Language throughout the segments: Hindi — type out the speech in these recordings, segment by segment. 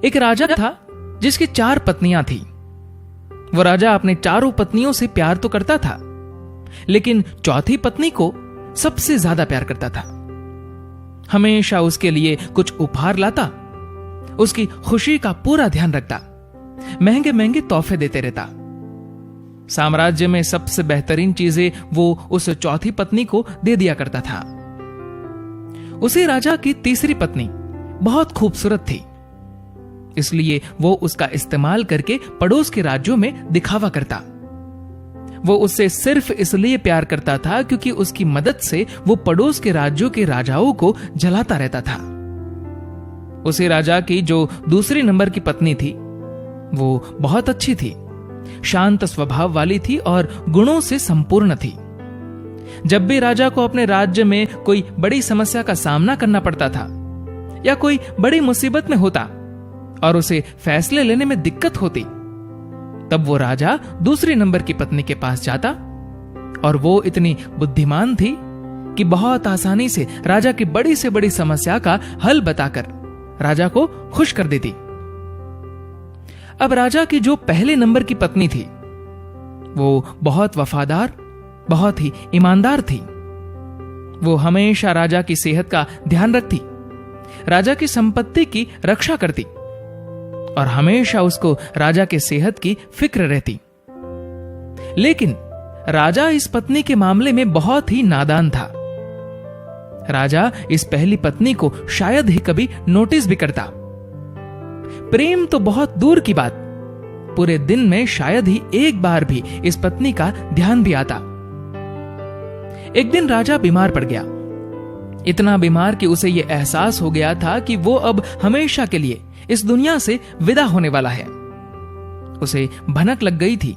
एक राजा था जिसकी 4 पत्नियां थी। वो राजा अपने चारों पत्नियों से प्यार तो करता था, लेकिन चौथी पत्नी को सबसे ज्यादा प्यार करता था। हमेशा उसके लिए कुछ उपहार लाता, उसकी खुशी का पूरा ध्यान रखता, महंगे महंगे तोहफे देते रहता। साम्राज्य में सबसे बेहतरीन चीजें वो उस चौथी पत्नी को दे दिया करता था। उसी राजा की तीसरी पत्नी बहुत खूबसूरत थी, इसलिए वो उसका इस्तेमाल करके पड़ोस के राज्यों में दिखावा करता। वो उससे सिर्फ इसलिए प्यार करता था क्योंकि उसकी मदद से वो पड़ोस के राज्यों के राजाओं को जलाता रहता था। उसी राजा की जो दूसरी नंबर की पत्नी थी, वो बहुत अच्छी थी, शांत स्वभाव वाली थी और गुणों से संपूर्ण थी। जब भी राजा को अपने राज्य में कोई बड़ी समस्या का सामना करना पड़ता था या कोई बड़ी मुसीबत में होता और उसे फैसले लेने में दिक्कत होती, तब वो राजा दूसरी नंबर की पत्नी के पास जाता और वो इतनी बुद्धिमान थी कि बहुत आसानी से राजा की बड़ी से बड़ी समस्या का हल बताकर राजा को खुश कर देती। अब राजा की जो पहले नंबर की पत्नी थी, वो बहुत वफादार, बहुत ही ईमानदार थी। वो हमेशा राजा की सेहत का ध्यान रखती, राजा की संपत्ति की रक्षा करती और हमेशा उसको राजा के सेहत की फिक्र रहती। लेकिन राजा इस पत्नी के मामले में बहुत ही नादान था। राजा इस पहली पत्नी को शायद ही कभी नोटिस भी करता। प्रेम तो बहुत दूर की बात, पूरे दिन में शायद ही एक बार भी इस पत्नी का ध्यान भी आता। एक दिन राजा बीमार पड़ गया, इतना बीमार कि उसे यह एहसास हो गया था कि वो अब हमेशा के लिए इस दुनिया से विदा होने वाला है। उसे भनक लग गई थी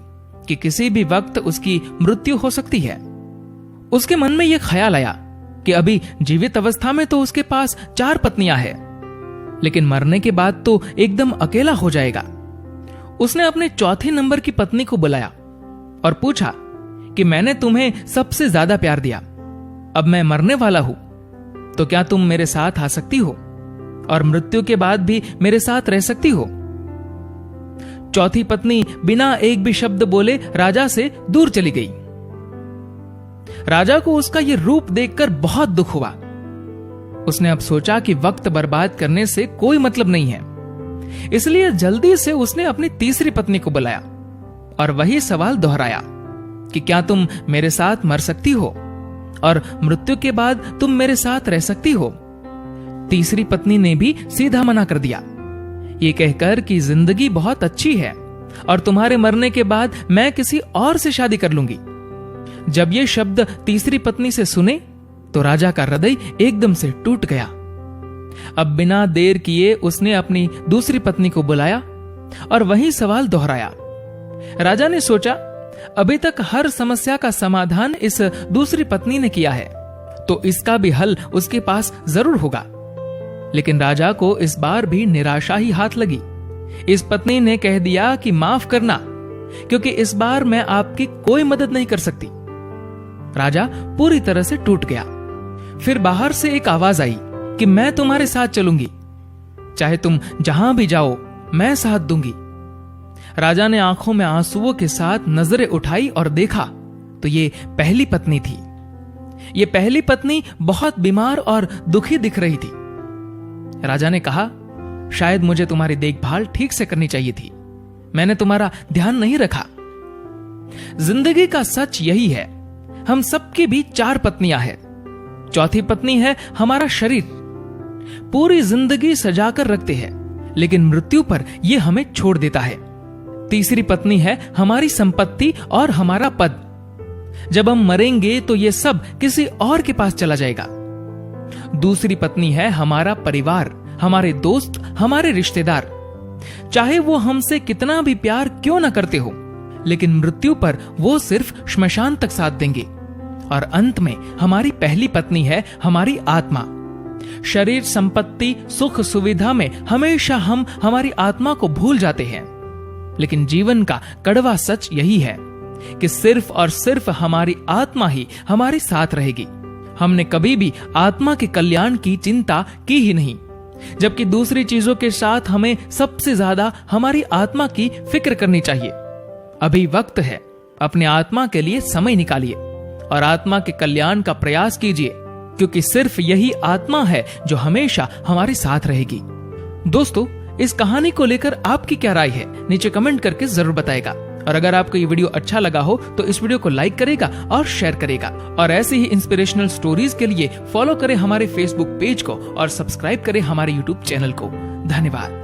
कि किसी भी वक्त उसकी मृत्यु हो सकती है। उसके मन में यह ख्याल आया कि अभी जीवित अवस्था में तो उसके पास 4 पत्नियां हैं, लेकिन मरने के बाद तो एकदम अकेला हो जाएगा। उसने अपने चौथे नंबर की पत्नी को बुलाया और पूछा कि मैंने तुम्हें सबसे ज्यादा प्यार दिया, अब मैं मरने वाला हूं, तो क्या तुम मेरे साथ आ सकती हो और मृत्यु के बाद भी मेरे साथ रह सकती हो? चौथी पत्नी बिना एक भी शब्द बोले राजा से दूर चली गई। राजा को उसका यह रूप देखकर बहुत दुख हुआ। उसने अब सोचा कि वक्त बर्बाद करने से कोई मतलब नहीं है, इसलिए जल्दी से उसने अपनी तीसरी पत्नी को बुलाया और वही सवाल दोहराया कि क्या तुम मेरे साथ मर सकती हो और मृत्यु के बाद तुम मेरे साथ रह सकती हो? तीसरी पत्नी ने भी सीधा मना कर दिया, ये कहकर कि जिंदगी बहुत अच्छी है और तुम्हारे मरने के बाद मैं किसी और से शादी कर लूंगी। जब ये शब्द तीसरी पत्नी से सुने तो राजा का हृदय एकदम से टूट गया। अब बिना देर किए उसने अपनी दूसरी पत्नी को बुलाया और वही सवाल दोहराया। राजा ने सोचा, अभी तक हर समस्या का समाधान इस दूसरी पत्नी ने किया है, तो इसका भी हल उसके पास जरूर होगा। लेकिन राजा को इस बार भी निराशा ही हाथ लगी। इस पत्नी ने कह दिया कि माफ करना, क्योंकि इस बार मैं आपकी कोई मदद नहीं कर सकती। राजा पूरी तरह से टूट गया। फिर बाहर से एक आवाज आई कि मैं तुम्हारे साथ चलूंगी, चाहे तुम जहां भी जाओ मैं साथ दूंगी। राजा ने आंखों में आंसुओं के साथ नजरें उठाई और देखा तो ये पहली पत्नी थी। ये पहली पत्नी बहुत बीमार और दुखी दिख रही थी। राजा ने कहा, शायद मुझे तुम्हारी देखभाल ठीक से करनी चाहिए थी, मैंने तुम्हारा ध्यान नहीं रखा। जिंदगी का सच यही है, हम सबकी भी 4 पत्नियां हैं। चौथी पत्नी है हमारा शरीर। पूरी जिंदगी सजाकर रखते हैं, लेकिन मृत्यु पर यह हमें छोड़ देता है। तीसरी पत्नी है हमारी संपत्ति और हमारा पद। जब हम मरेंगे तो यह सब किसी और के पास चला जाएगा। दूसरी पत्नी है हमारा परिवार, हमारे दोस्त, हमारे रिश्तेदार। चाहे वो हमसे कितना भी प्यार क्यों ना करते हो, लेकिन मृत्यु पर वो सिर्फ श्मशान तक साथ देंगे। और अंत में हमारी पहली पत्नी है हमारी आत्मा। शरीर, संपत्ति, सुख सुविधा में हमेशा हम हमारी आत्मा को भूल जाते हैं, लेकिन जीवन का कड़वा सच यही है कि सिर्फ और सिर्फ हमारी आत्मा ही हमारे साथ रहेगी। हमने कभी भी आत्मा के कल्याण की चिंता की ही नहीं, जबकि दूसरी चीजों के साथ हमें सबसे ज्यादा हमारी आत्मा की फिक्र करनी चाहिए। अभी वक्त है, अपने आत्मा के लिए समय निकालिए और आत्मा के कल्याण का प्रयास कीजिए, क्योंकि सिर्फ यही आत्मा है जो हमेशा हमारे साथ रहेगी। दोस्तों, इस कहानी को लेकर आपकी क्या राय है, नीचे कमेंट करके जरूर बताएगा। और अगर आपको ये वीडियो अच्छा लगा हो तो इस वीडियो को लाइक करेगा और शेयर करेगा। और ऐसे ही इंस्पिरेशनल स्टोरीज के लिए फॉलो करें हमारे फेसबुक पेज को और सब्सक्राइब करें हमारे यूट्यूब चैनल को। धन्यवाद।